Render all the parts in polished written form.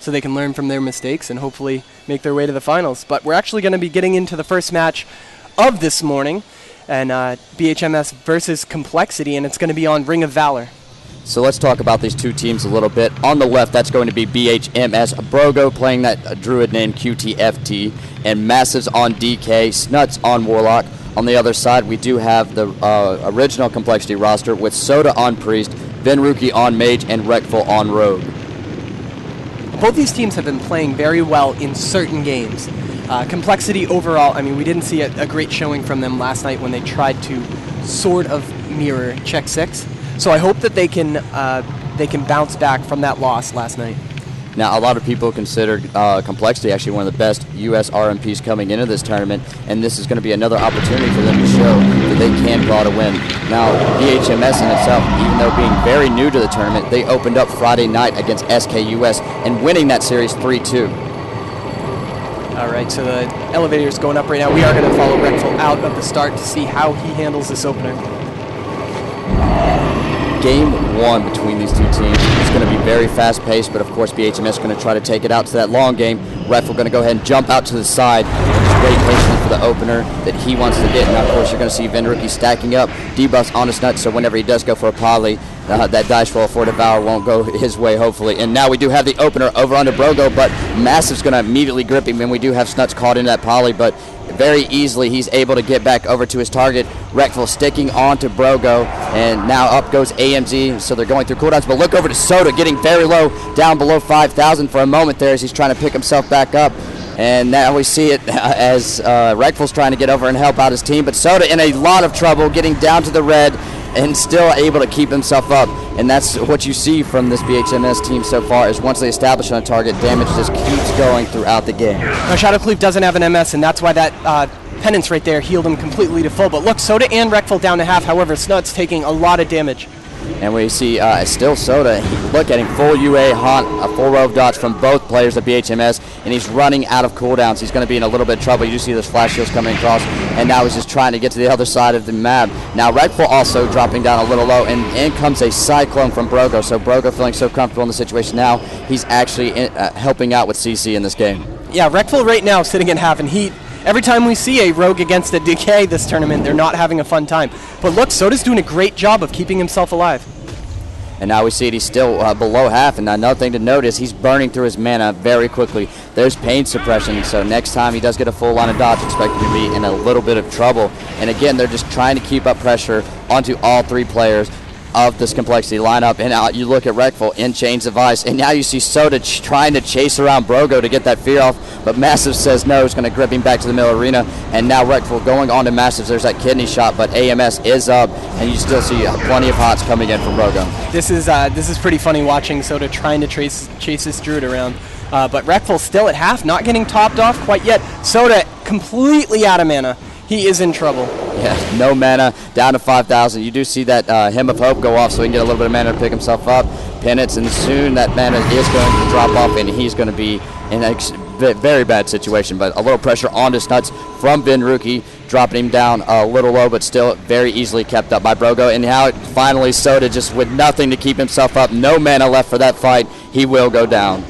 so they can learn from their mistakes and hopefully make their way to the finals. But we're actually going to be getting into the first match of this morning, and BHMS versus Complexity, and it's going to be on Ring of Valor. So let's talk about these two teams a little bit. On the left, that's going to be BHMS, Brogo playing that druid named QTFT, and Massives on DK, Snuts on Warlock. On the other side, we do have the original Complexity roster with Soda on Priest, Venruki on Mage, and Rekful on Rogue. Both these teams have been playing very well in certain games. Complexity overall, I mean, we didn't see a great showing from them last night when they tried to sort of mirror Check 6. So I hope that they can bounce back from that loss last night. Now, a lot of people consider Complexity actually one of the best U.S. RMPs coming into this tournament, and this is going to be another opportunity for them to show that they can pull out a win. Now, BHMS in itself, even though being very new to the tournament, they opened up Friday night against SKUS and winning that series 3-2. All right, so the elevator's going up right now. We are going to follow Rekful out of the start to see how he handles this opener. Game one between these two teams is going to be very fast-paced, but of course BHMS is going to try to take it out to that long game. Rekful going to go ahead and jump out to the side and just wait patiently for the opener that he wants to get. Now, of course, you're going to see Venruki stacking up debuffs on his nuts, so whenever he does go for a poly, that dice roll for Devour won't go his way, hopefully. And now we do have the opener over onto Brogo, but Massive's going to immediately grip him, and we do have Snuts caught in that poly, but very easily he's able to get back over to his target. Rekful sticking on to Brogo, and now up goes AMZ, so they're going through cooldowns, but look over to Soda, getting very low, down below 5,000 for a moment there as he's trying to pick himself back up. And now we see it as Rekful's trying to get over and help out his team, but Soda in a lot of trouble, getting down to the red, and still able to keep himself up. And that's what you see from this BHMS team so far, is once they establish on a target, damage just keeps going throughout the game. Now, Shadow Cleave doesn't have an MS, and that's why that penance right there healed him completely to full. But look, Soda and Rekful down to half. However, Snuts taking a lot of damage. And we see still Soda, look at him, full UA haunt, a full row of dots from both players at BHMS, and he's running out of cooldowns. He's going to be in a little bit of trouble. You do see those flash shields coming across, and now he's just trying to get to the other side of the map. Now Rekful also dropping down a little low, and in comes a Cyclone from Brogo. So Brogo feeling so comfortable in the situation now, he's actually helping out with CC in this game. Yeah, Rekful right now sitting in half, and every time we see a rogue against a DK this tournament, they're not having a fun time. But look, Soda's doing a great job of keeping himself alive. And now we see it, he's still below half, and another thing to note is he's burning through his mana very quickly. There's pain suppression, so next time he does get a full line of dodge, expect him to be in a little bit of trouble. And again, they're just trying to keep up pressure onto all three players of this Complexity lineup. And now you look at Rekful in Chains of Ice, and now you see Soda trying to chase around Brogo to get that fear off, but Massive says no, he's going to grip him back to the middle arena. And now Rekful going on to Massive, there's that kidney shot, but AMS is up, and you still see plenty of hots coming in from Brogo. This is pretty funny watching Soda trying to chase this druid around. But Rekful still at half, not getting topped off quite yet. Soda completely out of mana. He is in trouble. Yeah, no mana, down to 5,000. You do see that Hymn of Hope go off, so he can get a little bit of mana to pick himself up. Penance, and soon that mana is going to drop off, and he's going to be in a very bad situation. But a little pressure on his nuts from Venruki, dropping him down a little low, but still very easily kept up by Brogo. And now finally Soda just with nothing to keep himself up, no mana left for that fight, he will go down.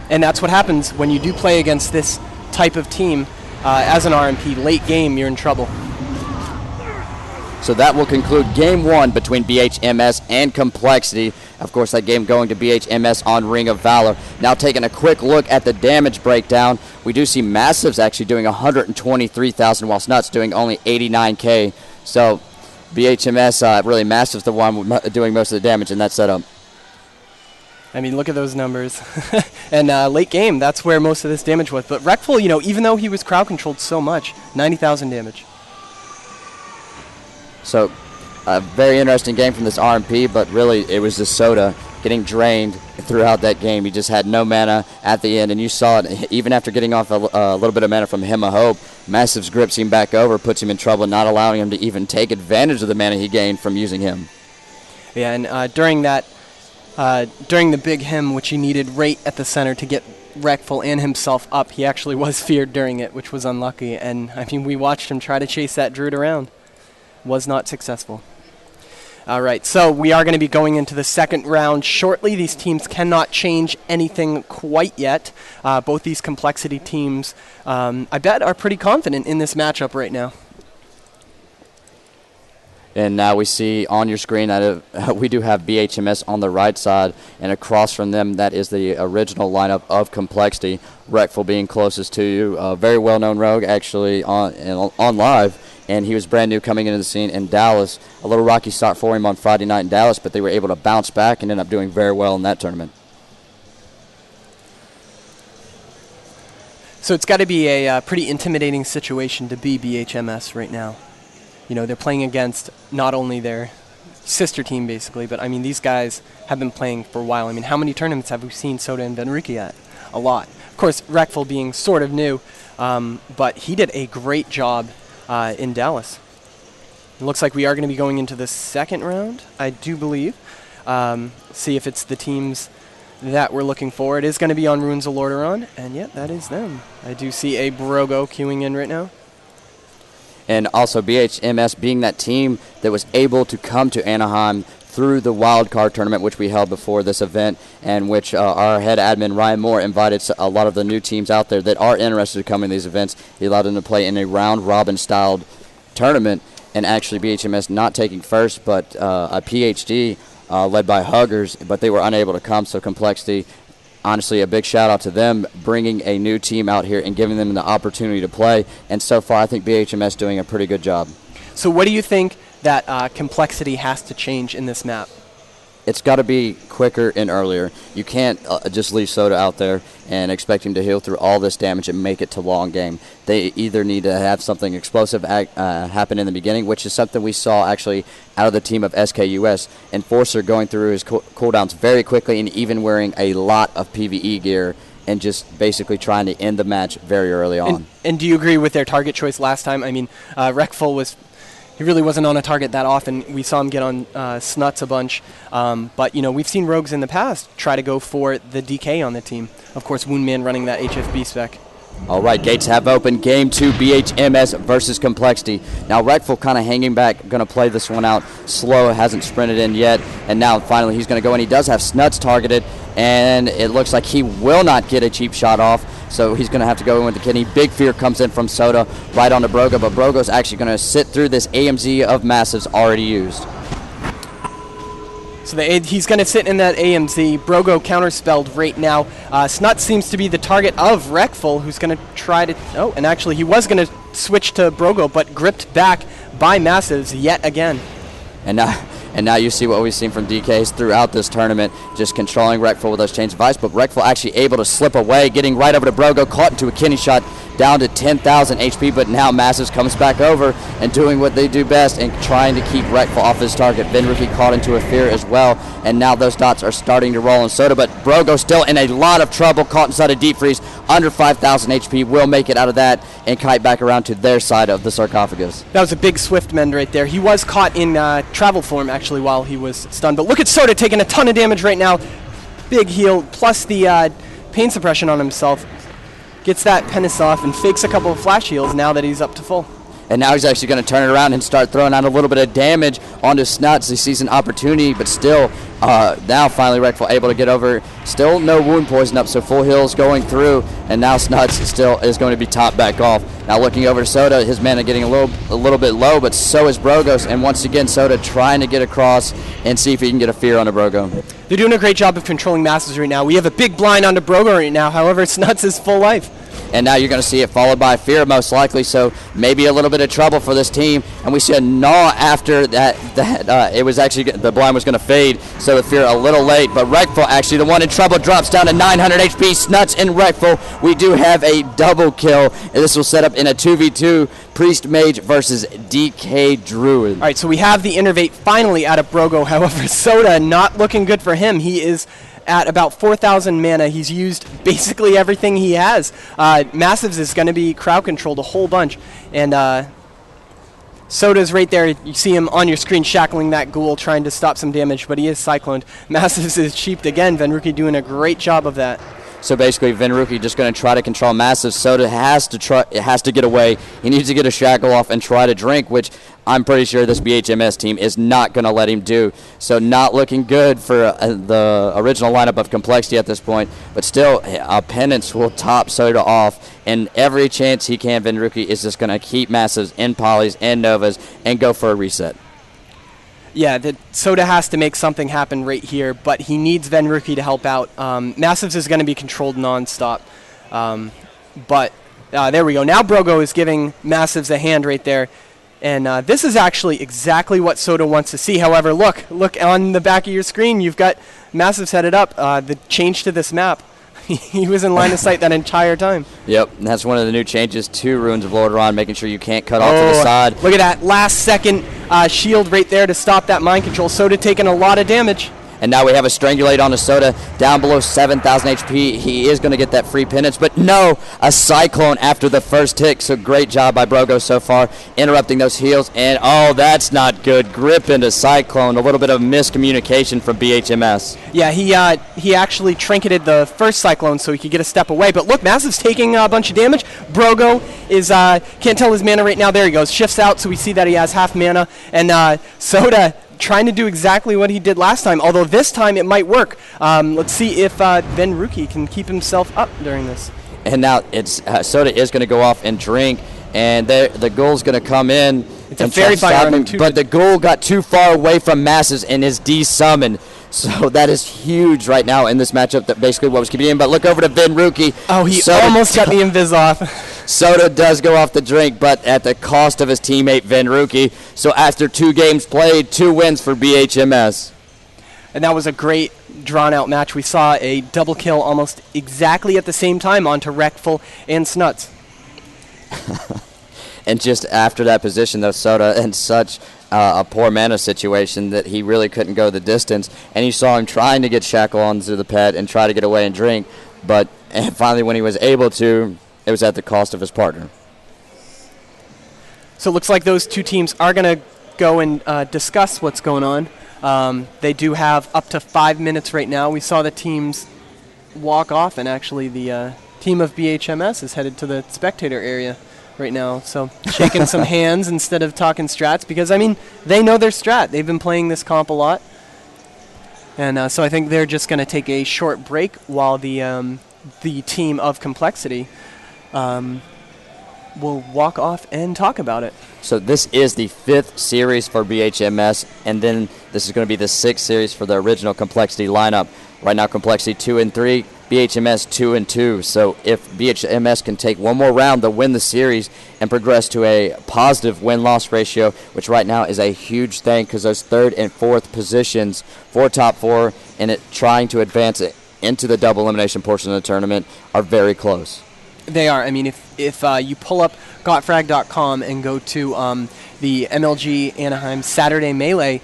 And that's what happens when you do play against this type of team. As an RMP, late game, you're in trouble. So that will conclude Game 1 between BHMS and Complexity. Of course, that game going to BHMS on Ring of Valor. Now taking a quick look at the damage breakdown, we do see Massives actually doing 123,000, while Snuts doing only 89K. So BHMS, really Massives the one doing most of the damage in that setup. I mean, look at those numbers. And late game, that's where most of this damage was. But Rekful, even though he was crowd controlled so much, 90,000 damage. So a very interesting game from this RMP, but really it was just Soda getting drained throughout that game. He just had no mana at the end, and you saw it even after getting off a little bit of mana from Hymn of Hope. Massive's grips him back over, puts him in trouble, not allowing him to even take advantage of the mana he gained from using him. Yeah, and during the big hymn, which he needed right at the center to get Rekful and himself up, he actually was feared during it, which was unlucky. And I mean, we watched him try to chase that druid around. Was not successful. All right, so we are going to be going into the second round shortly. These teams cannot change anything quite yet. Both these complexity teams, I bet, are pretty confident in this matchup right now. And now we see on your screen that we do have BHMS on the right side, and across from them, that is the original lineup of Complexity, Wreckful being closest to you. A very well-known rogue, actually, on live, and he was brand new coming into the scene in Dallas. A little rocky start for him on Friday night in Dallas, but they were able to bounce back and end up doing very well in that tournament. So it's got to be a pretty intimidating situation to be BHMS right now. You know, they're playing against not only their sister team, basically, but, I mean, these guys have been playing for a while. I mean, how many tournaments have we seen Soda and Benrique at? A lot. Of course, Wreckful being sort of new, but he did a great job in Dallas. It looks like we are going to be going into the second round, I do believe. See if it's the teams that we're looking for. It is going to be on Runes of Lordaeron, and, yeah, that is them. I do see a Brogo queuing in right now. And also BHMS being that team that was able to come to Anaheim through the wild card tournament, which we held before this event, and which our head admin, Ryan Moore, invited a lot of the new teams out there that are interested to come in these events. He allowed them to play in a round-robin-styled tournament, and actually BHMS not taking first, but a PhD led by Huggers, but they were unable to come, so Complexity, honestly, a big shout-out to them bringing a new team out here and giving them the opportunity to play. And so far, I think BHMS doing a pretty good job. So what do you think that Complexity has to change in this map? It's got to be quicker and earlier. You can't just leave Soda out there and expect him to heal through all this damage and make it to long game. They either need to have something explosive happen in the beginning, which is something we saw actually out of the team of SKUS. Enforcer going through his cooldowns very quickly and even wearing a lot of PvE gear and just basically trying to end the match very early on. And do you agree with their target choice last time? I mean, Wreckful was... He really wasn't on a target that often. We saw him get on Snuts a bunch. But, you know, we've seen rogues in the past try to go for the DK on the team. Of course, Woundman running that HFB spec. All right, gates have opened. Game 2, BHMS versus Complexity. Now, Wreckful kind of hanging back, going to play this one out slow, hasn't sprinted in yet. And now, finally, he's going to go in. He does have Snuts targeted, and it looks like he will not get a cheap shot off. So he's going to have to go in with the kidney. Big Fear comes in from Soda right onto Brogo, but Brogo's actually going to sit through this AMZ of Massives already used. So he's going to sit in that AMZ. Brogo counterspelled right now. Snut seems to be the target of Wreckful, who's going to try to... Oh, and actually he was going to switch to Brogo, but gripped back by Massives yet again. And now you see what we've seen from DKs throughout this tournament, just controlling Wreckful with those chains of ice, but Wreckful actually able to slip away, getting right over to Brogo, caught into a kidney shot, down to 10,000 HP, but now Massives comes back over and doing what they do best and trying to keep Wreckful off his target. Benrique caught into a fear as well, and now those dots are starting to roll in Soda, but Brogo still in a lot of trouble, caught inside a deep freeze, under 5,000 HP, will make it out of that and kite back around to their side of the sarcophagus. That was a big swift mend right there. He was caught in travel form, actually, while he was stunned, but look at Soda taking a ton of damage right now. Big heal, plus the pain suppression on himself. Gets that Penis off and fakes a couple of flash heals now that he's up to full. And now he's actually going to turn it around and start throwing out a little bit of damage onto Snuts. He sees an opportunity, but still, now finally Wreckful able to get over. Still no wound poison up, so full heals going through, and now Snuts still is going to be topped back off. Now looking over to Soda, his mana getting a little bit low, but so is Brogos, and once again Soda trying to get across and see if he can get a fear on the Brogo. They're doing a great job of controlling Massives right now. We have a big blind onto Brogo right now, however, Snuts is full life. And now you're going to see it followed by Fear, most likely, so maybe a little bit of trouble for this team. And we see a gnaw after that. It was actually, the blind was going to fade, so the Fear a little late. But Wreckful, actually, the one in trouble, drops down to 900 HP. Snuts and Wreckful, we do have a double kill. And this will set up in a 2v2, Priest Mage versus DK Druid. All right, so we have the Innervate finally out of Brogo. However, Soda not looking good for him. He is at about 4,000 mana. He's used basically everything he has. Massives is going to be crowd controlled a whole bunch. And Soda's right there. You see him on your screen shackling that ghoul, trying to stop some damage, but he is cycloned. Massives is cheaped again. Benrique doing a great job of that. So basically, Venruki just going to try to control Massive. Soda has to get away. He needs to get a shackle off and try to drink, which I'm pretty sure this BHMS team is not going to let him do. So not looking good for the original lineup of Complexity at this point. But still, Penance will top Soda off. And every chance he can, Venruki is just going to keep Massives and Polys and Novas and go for a reset. Yeah, Soda has to make something happen right here, but he needs Venruki to help out. Massives is going to be controlled nonstop. But there we go. Now Brogo is giving Massives a hand right there. And this is actually exactly what Soda wants to see. However, look on the back of your screen. You've got Massives headed up. The change to this map. He was in line of sight that entire time. Yep, and that's one of the new changes to Ruins of Lordaeron, making sure you can't cut off to the side. Look at that last second shield right there to stop that mind control. Soda taking a lot of damage. And now we have a Strangulate on a Soda down below 7,000 HP. He is going to get that free penance, but no, a Cyclone after the first tick. So great job by Brogo so far, interrupting those heals. And oh, that's not good. Grip into Cyclone. A little bit of miscommunication from BHMS. Yeah, he actually trinketed the first Cyclone so he could get a step away. But look, Massive's taking a bunch of damage. Brogo is can't tell his mana right now. There he goes. Shifts out, so we see that he has half mana. And Soda trying to do exactly what he did last time, although this time it might work. Let's see if Venruki can keep himself up during this. And now it's Soda is going to go off and drink, and the Ghoul's going to come in. It's a Fairy Fire on him too. But the Ghoul got too far away from Masses and is de-summoned. So that is huge right now in this matchup, that basically what was keeping him. But look over to Venruki. Oh, he almost got the invis off. Soda does go off the drink, but at the cost of his teammate Venruki. So after 2 games played, 2 wins for BHMS. And that was a great drawn-out match. We saw a double kill almost exactly at the same time onto Wreckful and Snuts. And just after that position, though, Soda in such a poor mana situation that he really couldn't go the distance. And you saw him trying to get Shackle onto the pet and try to get away and drink. But finally, when he was able to, it was at the cost of his partner. So it looks like those two teams are going to go and discuss what's going on. They do have up to 5 minutes right now. We saw the teams walk off, and actually the team of BHMS is headed to the spectator area right now. So shaking some hands instead of talking strats, because, I mean, they know their strat. They've been playing this comp a lot. And so I think they're just going to take a short break while the team of Complexity will walk off and talk about it. So this is the 5th series for BHMS, and then this is going to be the 6th series for the original Complexity lineup. Right now, Complexity 2-3, BHMS 2-2. So if BHMS can take one more round, they'll win the series and progress to a positive win-loss ratio, which right now is a huge thing because those 3rd and 4th positions for top 4 and trying to advance it into the double elimination portion of the tournament are very close. They are. I mean, if you pull up gotfrag.com and go to the MLG Anaheim Saturday Melee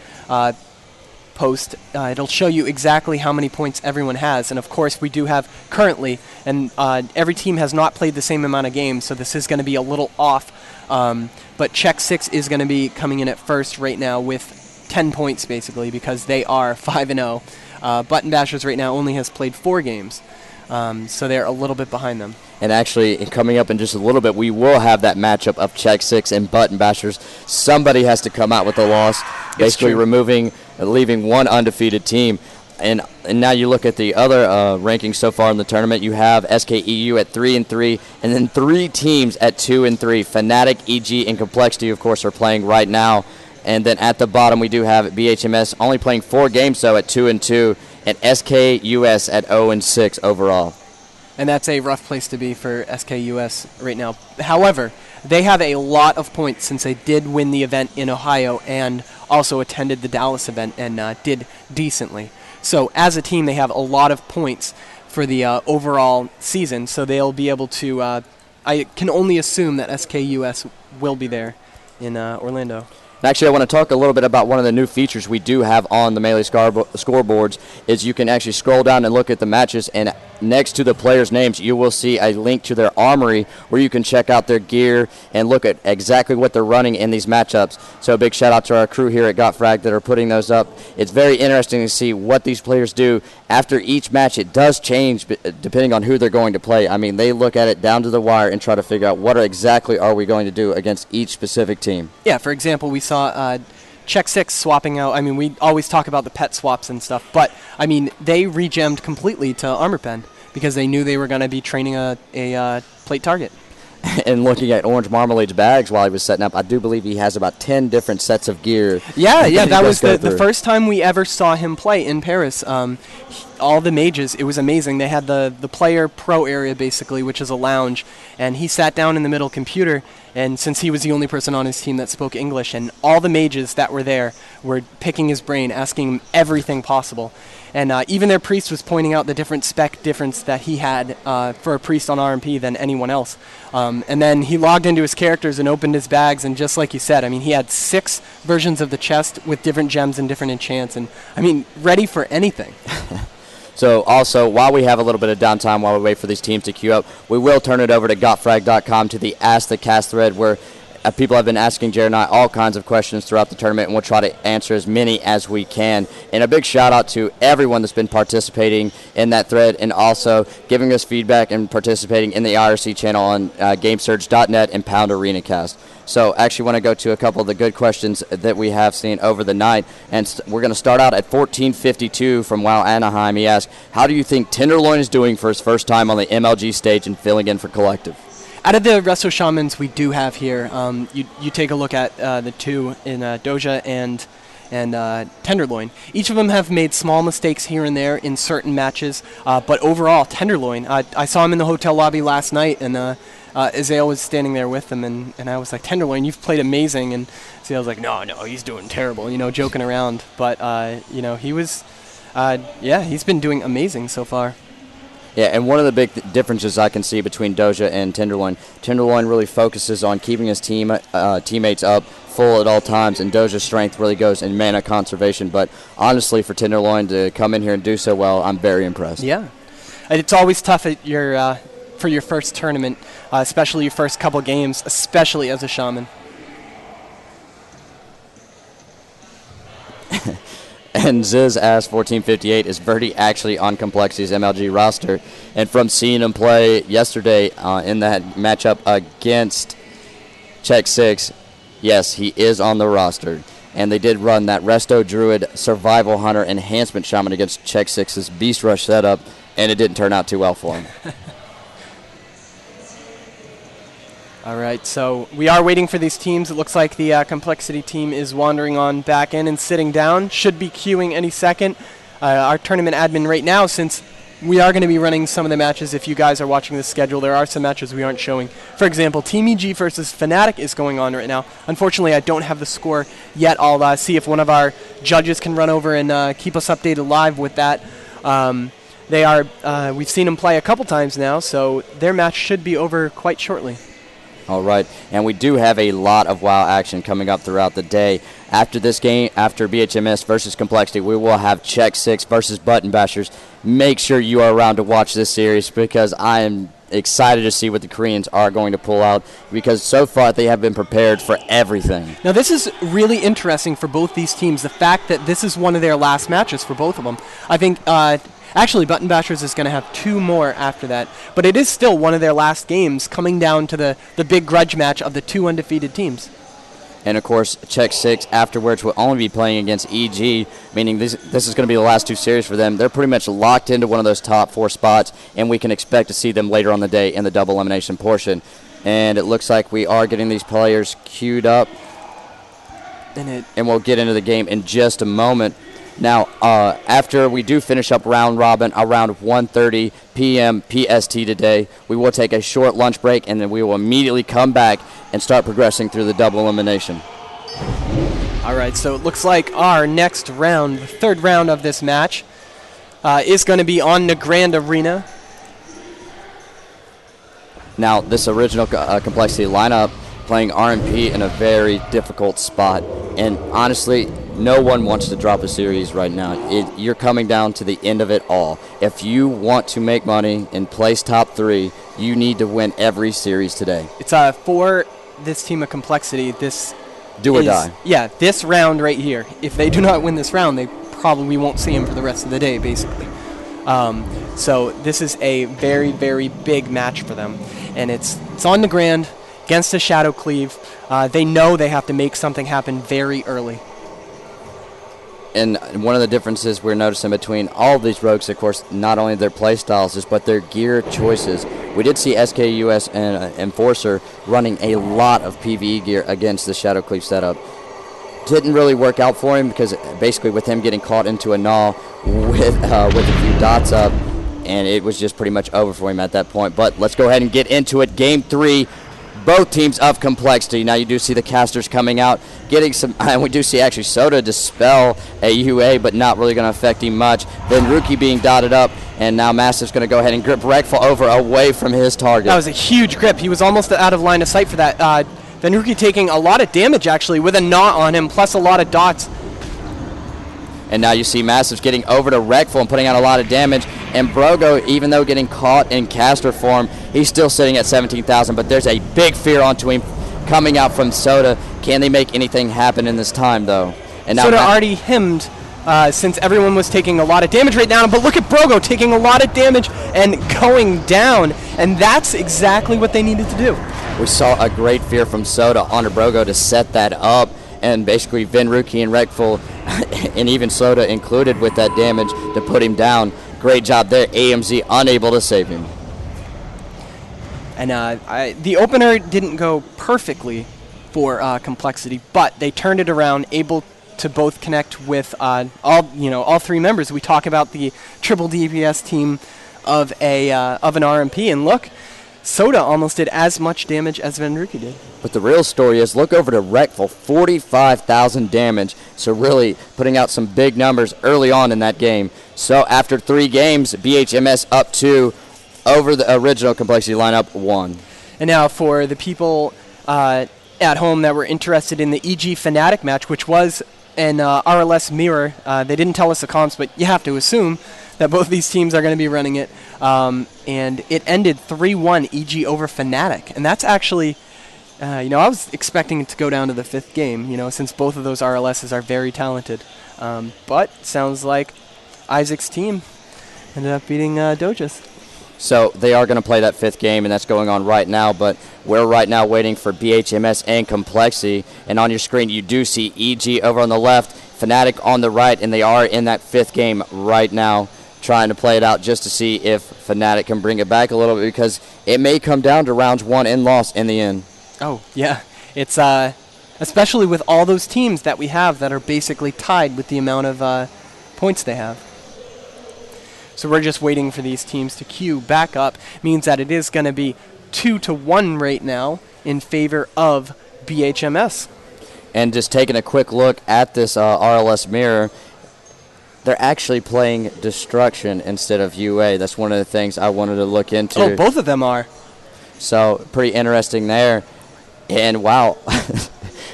post, it'll show you exactly how many points everyone has. And, of course, we do have currently, and every team has not played the same amount of games, so this is going to be a little off. But Check 6 is going to be coming in at first right now with 10 points, basically, because they are 5-0. Button Bashers right now only has played 4 games, so they're a little bit behind them. And actually, coming up in just a little bit, we will have that matchup of Check 6 and Button Bashers. Somebody has to come out with a loss, basically leaving one undefeated team. And now you look at the other rankings so far in the tournament. You have SKEU at 3-3, and then 3 teams at 2-3. Fnatic, EG, and Complexity, of course, are playing right now. And then at the bottom, we do have BHMS only playing 4 games, so at 2-2, and SKUS at 0-6 overall. And that's a rough place to be for SKUS right now. However, they have a lot of points since they did win the event in Ohio and also attended the Dallas event and did decently. So as a team, they have a lot of points for the overall season, so they'll be able to I can only assume that SKUS will be there in Orlando. Actually, I want to talk a little bit about one of the new features we do have on the Melee scoreboards is you can actually scroll down and look at the matches, and next to the players' names, you will see a link to their armory where you can check out their gear and look at exactly what they're running in these matchups. So a big shout out to our crew here at GotFrag that are putting those up. It's very interesting to see what these players do. After each match, it does change depending on who they're going to play. I mean, they look at it down to the wire and try to figure out what exactly are we going to do against each specific team. Yeah, for example, we saw Check 6 swapping out. I mean, we always talk about the pet swaps and stuff, but, I mean, they regemmed completely to Armor Pen because they knew they were going to be training a plate target. And looking at Orange Marmalade's bags while he was setting up, I do believe he has about 10 different sets of gear. Yeah, that was the first time we ever saw him play in Paris. All the mages, it was amazing. They had the player pro area, basically, which is a lounge, and he sat down in the middle computer, and since he was the only person on his team that spoke English, and all the mages that were there were picking his brain, asking him everything possible. And even their priest was pointing out the different spec difference that he had for a priest on RMP than anyone else. And then he logged into his characters and opened his bags, and just like you said, I mean, he had 6 versions of the chest with different gems and different enchants, and, I mean, ready for anything. So also, while we have a little bit of downtime while we wait for these teams to queue up, we will turn it over to gotfrag.com to the Ask the Cast thread where people have been asking Jared and I all kinds of questions throughout the tournament, and we'll try to answer as many as we can. And a big shout out to everyone that's been participating in that thread and also giving us feedback and participating in the IRC channel on GameSurge.net and Pound ArenaCast. So actually want to go to a couple of the good questions that we have seen over the night. And we're going to start out at 1452 from WoW Anaheim. He asked, how do you think Tenderloin is doing for his first time on the MLG stage and filling in for Collective? Out of the Resto Shamans we do have here, you take a look at the two in Doja and Tenderloin. Each of them have made small mistakes here and there in certain matches, but overall, Tenderloin, I saw him in the hotel lobby last night, and Azale was standing there with him, and I was like, Tenderloin, you've played amazing, and Azale was like, no, he's doing terrible, joking around, but, he was, he's been doing amazing so far. Yeah, and one of the big differences I can see between Doja and Tenderloin really focuses on keeping his teammates up full at all times, and Doja's strength really goes in mana conservation. But honestly, for Tenderloin to come in here and do so well, I'm very impressed. Yeah, it's always tough at for your first tournament, especially your first couple games, especially as a shaman. And Ziz asked 1458, is Verdi actually on Complexity's MLG roster? And from seeing him play yesterday in that matchup against Check 6, yes, he is on the roster. And they did run that Resto Druid Survival Hunter Enhancement Shaman against Check 6's Beast Rush setup, and it didn't turn out too well for him. All right, so we are waiting for these teams. It looks like the Complexity team is wandering on back in and sitting down. Should be queuing any second. Our tournament admin right now, since we are going to be running some of the matches, if you guys are watching the schedule, there are some matches we aren't showing. For example, Team EG versus Fnatic is going on right now. Unfortunately, I don't have the score yet. I'll see if one of our judges can run over and keep us updated live with that. We've seen them play a couple times now, so their match should be over quite shortly. All right, and we do have a lot of WoW action coming up throughout the day. After this game, after BHMS versus Complexity, we will have Check 6 versus Button Bashers. Make sure you are around to watch this series because I am excited to see what the Koreans are going to pull out because so far they have been prepared for everything. Now this is really interesting for both these teams, the fact that this is one of their last matches for both of them. I think actually Button Bashers is going to have 2 more after that, but it is still one of their last games coming down to the big grudge match of the 2 undefeated teams. And, of course, Check 6 afterwards will only be playing against EG, meaning this is going to be the last 2 series for them. They're pretty much locked into one of those top 4 spots, and we can expect to see them later on the day in the double elimination portion. And it looks like we are getting these players queued up, and we'll get into the game in just a moment. Now, after we do finish up round robin around 1:30 p.m. PST today, we will take a short lunch break, and then we will immediately come back and start progressing through the double elimination. All right, so it looks like our next round, the 3rd round of this match, is going to be on the Grand Arena. Now, this original Complexity lineup playing RMP in a very difficult spot. And honestly, no one wants to drop a series right now. You're coming down to the end of it all. If you want to make money and place top 3, you need to win every series today. It's for this team of Complexity. This do or die. Yeah, this round right here. If they do not win this round, they probably won't see him for the rest of the day, basically. So this is a very, very big match for them, and it's on the Grand against a Shadow Cleave. They know they have to make something happen very early. And one of the differences we're noticing between all of these rogues, of course, not only their play styles, but their gear choices. We did see SKUS and Enforcer running a lot of PvE gear against the Shadow Cleave setup. Didn't really work out for him because basically with him getting caught into a gnaw with a few dots up, and it was just pretty much over for him at that point. But let's go ahead and get into it. Game 3. Both teams of Complexity. Now you do see the casters coming out, getting some, and we do see actually Soda dispel a UA, but not really going to affect him much. Then Rookie being dotted up, and now Massive's going to go ahead and grip Rekful over away from his target. That was a huge grip. He was almost out of line of sight for that. Then Rookie taking a lot of damage actually with a knot on him, plus a lot of dots. And now you see Massive's getting over to Rekful and putting out a lot of damage. And Brogo, even though getting caught in caster form, he's still sitting at 17,000. But there's a big fear onto him coming out from Soda. Can they make anything happen in this time, though? And now Soda already hemmed since everyone was taking a lot of damage right now. But look at Brogo taking a lot of damage and going down. And that's exactly what they needed to do. We saw a great fear from Soda onto Brogo to set that up. And basically Vin, Rookie, and Rekful, and even Soda included with that damage to put him down. Great job there. AMZ unable to save him. And the opener didn't go perfectly for Complexity, but they turned it around, able to both connect with all 3 members. We talk about the triple DPS team of an RMP, and look, Soda almost did as much damage as Venruki did. But the real story is, look over to Rekful, 45,000 damage. So really putting out some big numbers early on in that game. So after 3 games, BHMS up 2 over the original Complexity lineup 1. And now for the people at home that were interested in the EG Fnatic match, which was an RLS mirror. They didn't tell us the comps, but you have to assume that both these teams are going to be running it. And it ended 3-1 EG over Fnatic. And that's actually, I was expecting it to go down to the 5th game, since both of those RLSs are very talented. But sounds like Isaac's team ended up beating Doja's. So they are going to play that 5th game, and that's going on right now. But we're right now waiting for BHMS and Complexity. And on your screen, you do see EG over on the left, Fnatic on the right, and they are in that 5th game right now, trying to play it out just to see if Fnatic can bring it back a little bit, because it may come down to rounds 1 and loss in the end. Oh, yeah. It's especially with all those teams that we have that are basically tied with the amount of points they have. So we're just waiting for these teams to queue back up. Means that it is going to be 2-1 right now in favor of BHMS. And just taking a quick look at this RLS mirror, they're actually playing Destruction instead of UA. That's one of the things I wanted to look into. Oh, both of them are. So pretty interesting there. And wow.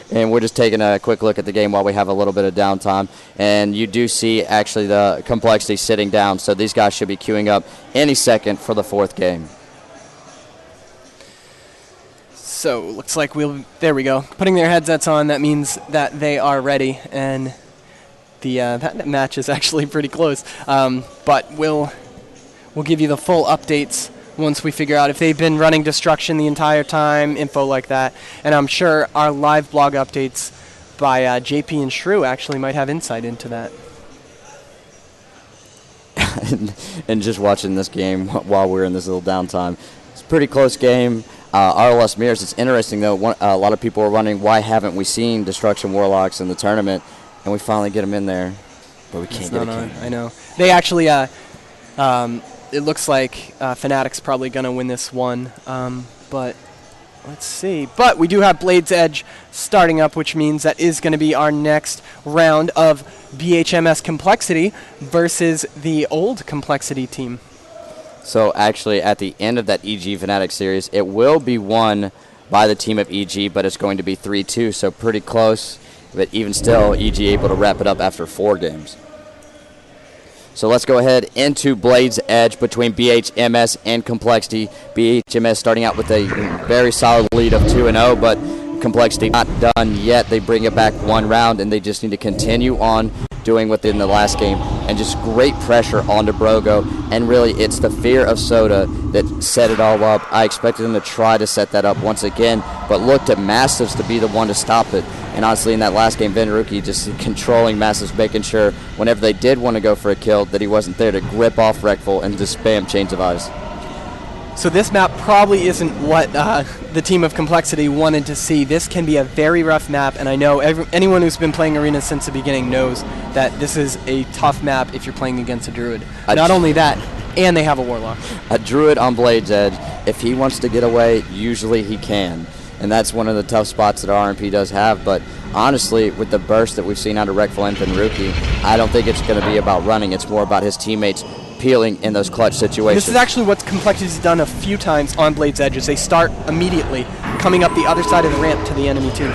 And we're just taking a quick look at the game while we have a little bit of downtime. And you do see actually the Complexity sitting down. So these guys should be queuing up any second for the 4th game. So looks like there we go. Putting their headsets on, that means that they are ready. And that match is actually pretty close. But we'll give you the full updates once we figure out if they've been running Destruction the entire time, info like that. And I'm sure our live blog updates by JP and Shrew actually might have insight into that. and just watching this game while we're in this little downtime. It's a pretty close game. RLS Mirrors, it's interesting though, a lot of people are wondering why haven't we seen Destruction Warlocks in the tournament, and we finally get them in there, but we can't get it. I know. They actually, it looks like Fnatic's probably going to win this one, but let's see. But we do have Blade's Edge starting up, which means that is going to be our next round of BHMS Complexity versus the old Complexity team. So actually at the end of that EG Fnatic series, it will be won by the team of EG, but it's going to be 3-2, so pretty close. but even still, EG able to wrap it up after 4 games. So let's go ahead into Blade's Edge between BHMS and Complexity. BHMS starting out with a very solid lead of 2-0, but Complexity not done yet. They bring it back 1 round, and they just need to continue on doing what they did in the last game, and just great pressure onto Brogo. And really, it's the fear of Soda that set it all up. I expected them to try to set that up once again, but looked at Massives to be the one to stop it. And honestly, in that last game, Venruki just controlling Massives, making sure whenever they did want to go for a kill that he wasn't there to grip off Wreckful and just spam Chains of Eyes. So this map probably isn't what the team of Complexity wanted to see. This can be a very rough map, and I know anyone who's been playing Arena since the beginning knows that this is a tough map if you're playing against a Druid. Not only that, and they have a Warlock. A Druid on Blade's Edge, if he wants to get away, usually he can. And that's one of the tough spots that RMP does have. But honestly, with the burst that we've seen out of Wreckful and Venruki, I don't think it's going to be about running. It's more about his teammates peeling in those clutch situations. This is actually what Complexity's done a few times on Blade's Edge, is they start immediately coming up the other side of the ramp to the enemy too.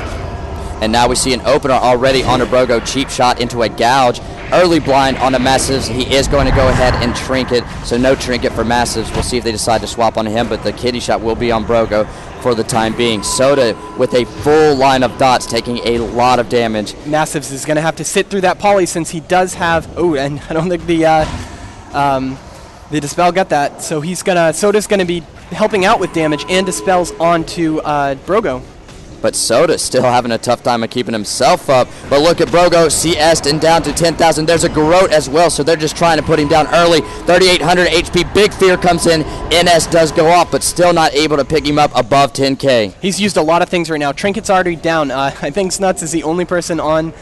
And now we see an opener already on a Brogo, cheap shot into a gouge. Early blind on the Massives. He is going to go ahead and trinket, so no trinket for Massives. We'll see if they decide to swap on him, but the kitty shot will be on Brogo for the time being. Soda with a full line of dots, taking a lot of damage. Massives is going to have to sit through that poly since he does have... Oh, and I don't think the Dispel got that, so Soda's going to be helping out with damage and Dispels onto Brogo. But Soda still having a tough time of keeping himself up. But look at Brogo, CS'd and down to 10,000. There's a Garrote as well, so they're just trying to put him down early. 3,800 HP, big fear comes in. NS does go off, but still not able to pick him up above 10K. He's used a lot of things right now. Trinket's already down. I think Snuts is the only person on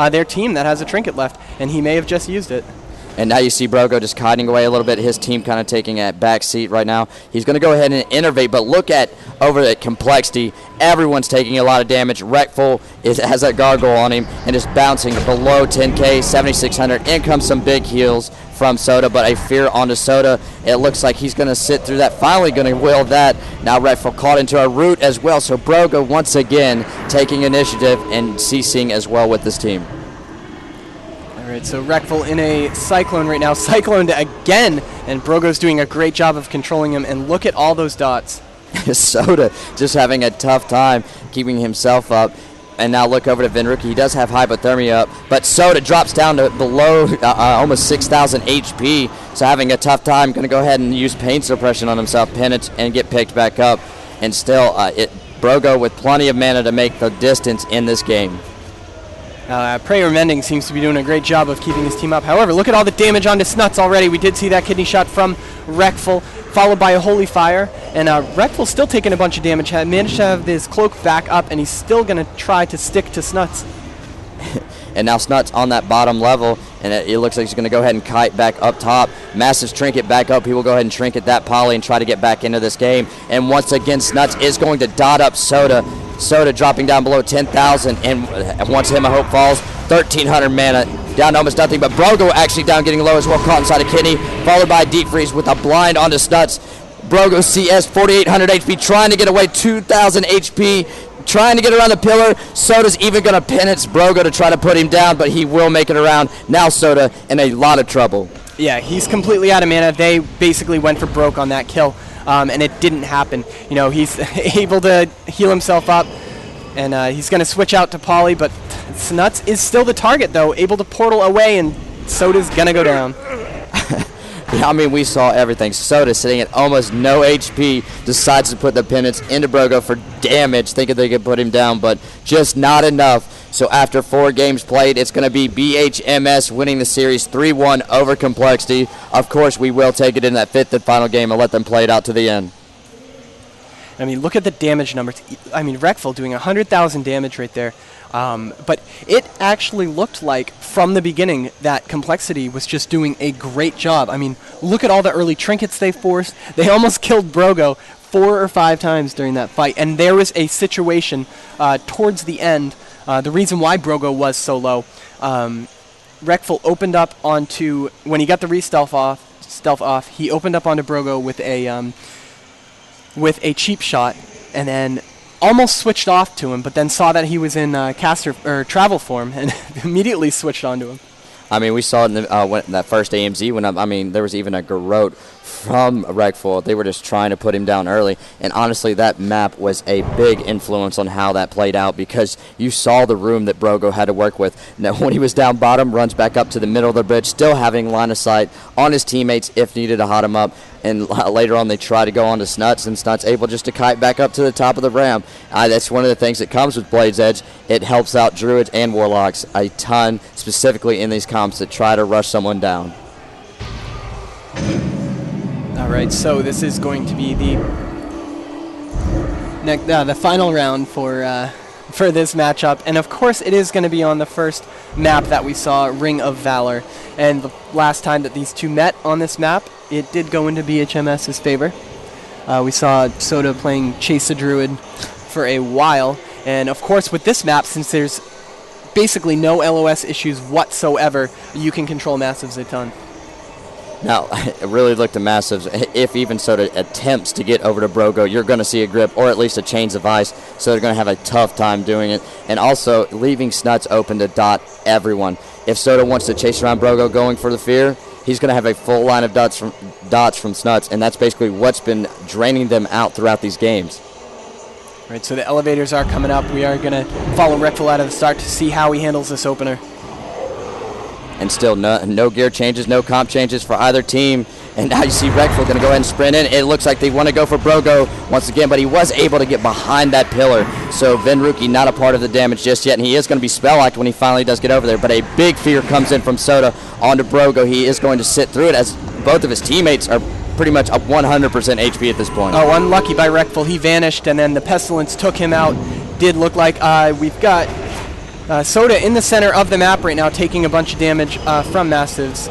their team that has a Trinket left, and he may have just used it. And now you see Brogo just hiding away a little bit. His team kind of taking a back seat right now. He's going to go ahead and innervate, but look at over at Complexity. Everyone's taking a lot of damage. Wreckful has that gargoyle on him and is bouncing below 10K, 7,600. In comes some big heals from Soda, but a fear onto Soda. It looks like he's going to sit through that. Finally going to will that. Now Wreckful caught into a root as well. So Brogo once again taking initiative and CCing as well with this team. Alright, so Wreckful in a Cyclone right now. Cycloned again, and Brogo's doing a great job of controlling him, and look at all those dots. Soda just having a tough time keeping himself up. And now look over to Venruki. He does have hypothermia up, but Soda drops down to below almost 6,000 HP, so having a tough time. Going to go ahead and use pain suppression on himself, penance, and get picked back up. And still, Brogo with plenty of mana to make the distance in this game. Prayer Mending seems to be doing a great job of keeping his team up. However, look at all the damage onto Snuts already. We did see that kidney shot from Wreckful, followed by a Holy Fire. And Wreckful's still taking a bunch of damage. Managed to have his cloak back up, and he's still going to try to stick to Snuts. And now Snuts on that bottom level, and it looks like he's going to go ahead and kite back up top. Massive trinket back up. He will go ahead and trinket that poly and try to get back into this game. And once again, Snuts is going to dot up Soda. Soda dropping down below 10,000, and once Him of Hope falls, 1,300 mana, down to almost nothing, but Brogo actually down, getting low as well, caught inside a kidney, followed by a Deep Freeze with a blind onto Snuts. Brogo CS, 4,800 HP, trying to get away, 2,000 HP, trying to get around the pillar. Soda's even going to penance Brogo to try to put him down, but he will make it around. Now Soda in a lot of trouble. Yeah, he's completely out of mana. They basically went for broke on that kill. And it didn't happen. You know, he's able to heal himself up, and he's going to switch out to Poly, but Snuts is still the target, though, able to portal away, and Soda's going to go down. Yeah, I mean, we saw everything. Soda sitting at almost no HP, decides to put the penance into Brogo for damage, thinking they could put him down, but just not enough. So after 4 games played, it's going to be BHMS winning the series 3-1 over Complexity. Of course, we will take it in that 5th and final game and let them play it out to the end. I mean, look at the damage numbers. I mean, Wreckful doing 100,000 damage right there. But it actually looked like, from the beginning, that Complexity was just doing a great job. I mean, look at all the early trinkets they forced. They almost killed Brogo 4 or 5 times during that fight. And there was a situation towards the end. The reason why Brogo was so low, Wreckful opened up onto, when he got the stealth off, he opened up onto Brogo with a cheap shot, and then almost switched off to him, but then saw that he was in caster or travel form and immediately switched on to him. I mean, we saw it in that first AMZ when I mean, there was even a garrote from Rekful. They were just trying to put him down early. And honestly, that map was a big influence on how that played out because you saw the room that Brogo had to work with. Now, when he was down bottom, runs back up to the middle of the bridge, still having line of sight on his teammates if needed to hot him up. And later on, they try to go on to Snuts, and Snuts able just to kite back up to the top of the ramp. That's one of the things that comes with Blade's Edge. It helps out Druids and Warlocks a ton, specifically in these comps that try to rush someone down. All right, so this is going to be the final round for this matchup, and of course it is going to be on the first map that we saw, Ring of Valor. And the last time that these two met on this map, it did go into BHMS's favor. We saw Soda playing Chase the Druid for a while, and of course with this map, since there's basically no LOS issues whatsoever, you can control Massives a ton. Now, it really looked to Massives. If even Soda attempts to get over to Brogo, you're going to see a grip or at least a Chains of Ice, so they're going to have a tough time doing it. And also, leaving Snuts open to dot everyone. If Soda wants to chase around Brogo going for the fear, he's going to have a full line of dots from Snuts, and that's basically what's been draining them out throughout these games. All right, so the elevators are coming up. We are going to follow Rekful out of the start to see how he handles this opener. And still no gear changes, no comp changes for either team. And now you see Rekful going to go ahead and sprint in. It looks like they want to go for Brogo once again, but he was able to get behind that pillar. So Venruki not a part of the damage just yet, and he is going to be spell-locked when he finally does get over there. But a big fear comes in from Soda onto Brogo. He is going to sit through it as both of his teammates are pretty much up 100% HP at this point. Oh, unlucky by Rekful. He vanished, and then the Pestilence took him out. Did look like we've got Soda in the center of the map right now, taking a bunch of damage from Massives.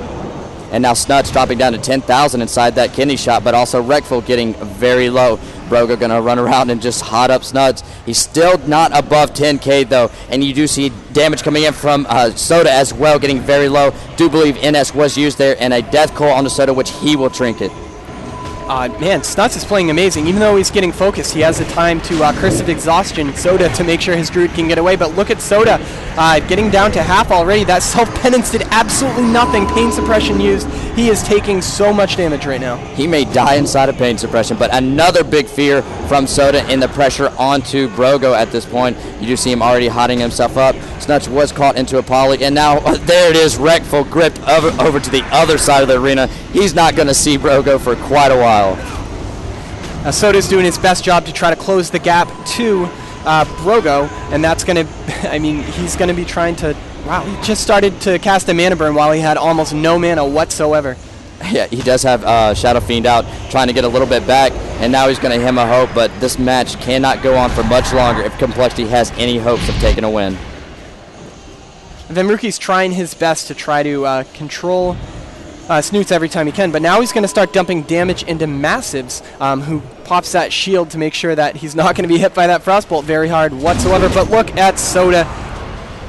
And now Snuts dropping down to 10,000 inside that kidney shot, but also Rekful getting very low. Brogo going to run around and just hot up Snuts. He's still not above 10K though, and you do see damage coming in from Soda as well, getting very low. Do believe NS was used there, and a death coil on the Soda, which he will trinket. Man, Snuts is playing amazing. Even though he's getting focused, he has the time to Curse of Exhaustion Soda to make sure his Druid can get away. But look at Soda getting down to half already. That self-penance did absolutely nothing. Pain Suppression used. He is taking so much damage right now. He may die inside of Pain Suppression, but another big fear from Soda in the pressure onto Brogo at this point. You do see him already hotting himself up. Snuts was caught into a poly, and now there it is, Rekful gripped over to the other side of the arena. He's not going to see Brogo for quite a while. Soda's doing his best job to try to close the gap to Brogo, and that's going to, I mean, he's going to be trying to, wow, he just started to cast a mana burn while he had almost no mana whatsoever. Yeah, he does have Shadow Fiend out, trying to get a little bit back, and now he's going to hem a hope, but this match cannot go on for much longer if Complexity has any hopes of taking a win. Venruki's trying his best to try to control Snoots every time he can, but now he's going to start dumping damage into Massives, who pops that shield to make sure that he's not going to be hit by that Frostbolt very hard whatsoever. But look at Soda,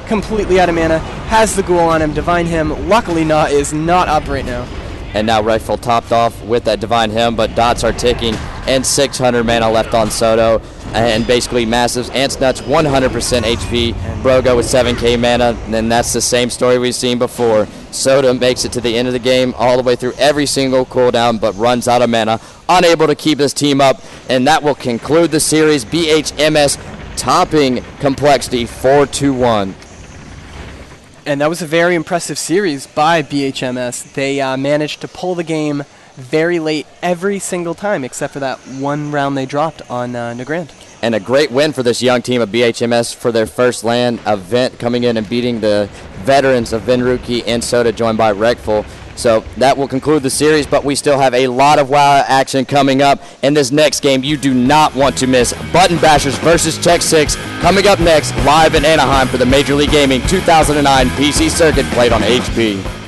completely out of mana, has the Ghoul on him. Divine Hymn, luckily is not up right now. And now Rekful topped off with that Divine Hymn, but dots are ticking, and 600 mana left on Soto, and basically Massives and Snuts 100% HP, Brogo with 7k mana, and that's the same story we've seen before. Soda makes it to the end of the game all the way through every single cooldown, but runs out of mana, unable to keep his team up, and that will conclude the series. BHMS topping Complexity 4-1. And that was a very impressive series by BHMS. They managed to pull the game very late every single time, except for that one round they dropped on Nagrand. And a great win for this young team of BHMS for their first LAN event, coming in and beating the veterans of Venruki and Soda, joined by Rekful. So that will conclude the series, but we still have a lot of WoW action coming up. In this next game, you do not want to miss Button Bashers versus Check 6 coming up next live in Anaheim for the Major League Gaming 2009 PC Circuit played on HP.